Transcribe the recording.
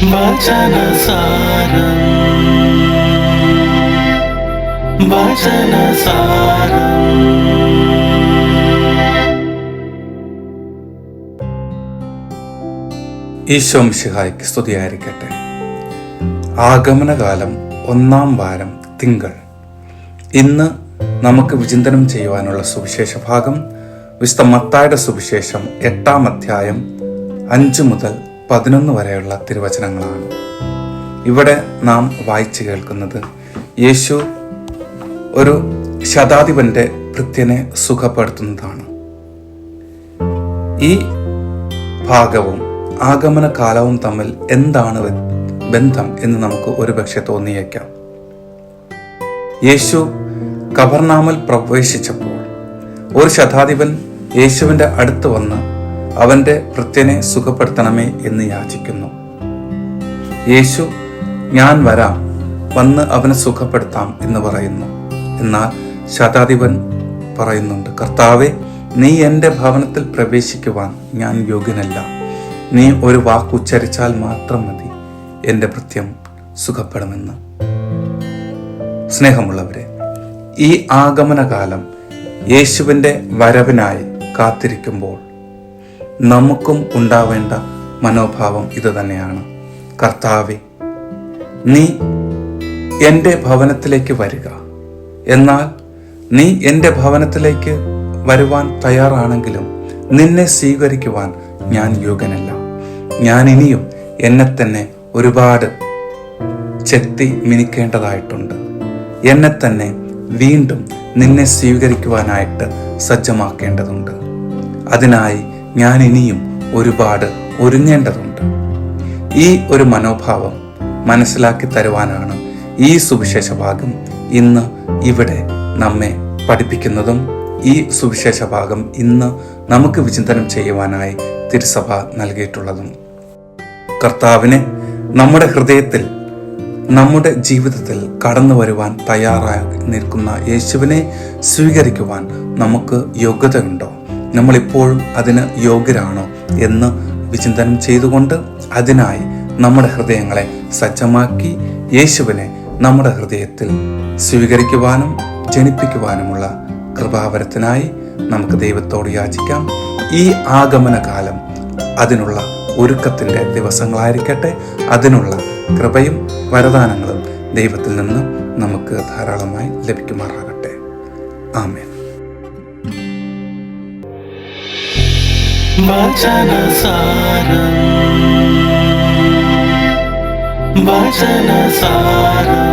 വചനസാരം വചനസാരം. ഈശോ മിശിഹായ്ക്ക് സ്തുതിയായിരിക്കട്ടെ. ആഗമനകാലം 1-ാം വാരം തിങ്കൾ. ഇന്ന് നമുക്ക് വിചിന്തനം ചെയ്യുവാനുള്ള സുവിശേഷ ഭാഗം വിശുദ്ധ മത്തായിയുടെ സുവിശേഷം 8-ാം അധ്യായം 5 മുതൽ 11 വരെയുള്ള തിരുവചനങ്ങളാണ്. ഇവിടെ നാം വായിച്ചു കേൾക്കുന്നത് യേശു ഒരു ശതാധിപന്റെ ഭൃത്യനെ സുഖപ്പെടുത്തുന്നതാണ്. ഈ ഭാഗവും ആഗമനകാലവും തമ്മിൽ എന്താണ് ബന്ധം എന്ന് നമുക്ക് ഒരുപക്ഷെ തോന്നിയേക്കാം. യേശു കഫർനഹൂമിൽ പ്രവേശിച്ചപ്പോൾ ഒരു ശതാധിപൻ യേശുവിന്റെ അടുത്ത് വന്ന് അവന്റെ ഭൃത്യനെ സുഖപ്പെടുത്തണമേ എന്ന് യാചിക്കുന്നു. യേശു ഞാൻ വരാം, വന്ന് അവനെ സുഖപ്പെടുത്താം എന്ന് പറയുന്നു. എന്നാൽ ശതാധിപൻ പറയുന്നുണ്ട്, കർത്താവേ, നീ എൻ്റെ ഭവനത്തിൽ പ്രവേശിക്കുവാൻ ഞാൻ യോഗ്യനല്ല. നീ ഒരു വാക്കുച്ചരിച്ചാൽ മാത്രം മതി, എൻ്റെ ഭൃത്യം സുഖപ്പെടുമെന്ന്. സ്നേഹമുള്ളവരെ, ഈ ആഗമനകാലം യേശുവിൻ്റെ വരവിനായി കാത്തിരിക്കുമ്പോൾ നമുക്കും ഉണ്ടാവേണ്ട മനോഭാവം ഇത് തന്നെയാണ്. കർത്താവേ, നീ എൻ്റെ ഭവനത്തിലേക്ക് വരിക. എന്നാൽ നീ എൻ്റെ ഭവനത്തിലേക്ക് വരുവാൻ തയ്യാറാണെങ്കിലും നിന്നെ സ്വീകരിക്കുവാൻ ഞാൻ യോഗ്യനല്ല. ഞാൻ ഇനിയും എന്നെ തന്നെ ഒരുപാട് ചെത്തി മിനിക്കേണ്ടതായിട്ടുണ്ട്. എന്നെ തന്നെ വീണ്ടും നിന്നെ സ്വീകരിക്കുവാനായിട്ട് സജ്ജമാക്കേണ്ടതുണ്ട്. അതിനായി ഞാൻ ഇനിയും ഒരുപാട് ഒരുങ്ങേണ്ടതുണ്ട്. ഈ ഒരു മനോഭാവം മനസ്സിലാക്കി തരുവാനാണ് ഈ സുവിശേഷ ഭാഗം ഇന്ന് ഇവിടെ നമ്മെ പഠിപ്പിക്കുന്നതും ഈ സുവിശേഷ ഭാഗം ഇന്ന് നമുക്ക് വിചിന്തനം ചെയ്യുവാനായി തിരുസഭ നൽകിയിട്ടുള്ളതും. കർത്താവിനെ നമ്മുടെ ഹൃദയത്തിൽ, നമ്മുടെ ജീവിതത്തിൽ കടന്നു വരുവാൻ തയ്യാറായി നിൽക്കുന്ന യേശുവിനെ സ്വീകരിക്കുവാൻ നമുക്ക് യോഗ്യതയുണ്ടോ? നമ്മളിപ്പോഴും അതിന് യോഗ്യരാണോ എന്ന് വിചിന്തനം ചെയ്തുകൊണ്ട് അതിനായി നമ്മുടെ ഹൃദയങ്ങളെ സജ്ജമാക്കി യേശുവിനെ നമ്മുടെ ഹൃദയത്തിൽ സ്വീകരിക്കുവാനും ജനിപ്പിക്കുവാനുമുള്ള കൃപാവരത്തിനായി നമുക്ക് ദൈവത്തോട് യാചിക്കാം. ഈ ആഗമനകാലം അതിനുള്ള ഒരുക്കത്തിൻ്റെ ദിവസങ്ങളായിരിക്കട്ടെ. അതിനുള്ള കൃപയും വരദാനങ്ങളും ദൈവത്തിൽ നിന്ന് നമുക്ക് ധാരാളമായി ലഭിക്കുമാറാകട്ടെ. ആമേൻ. വചനസാരം വചനസാരം.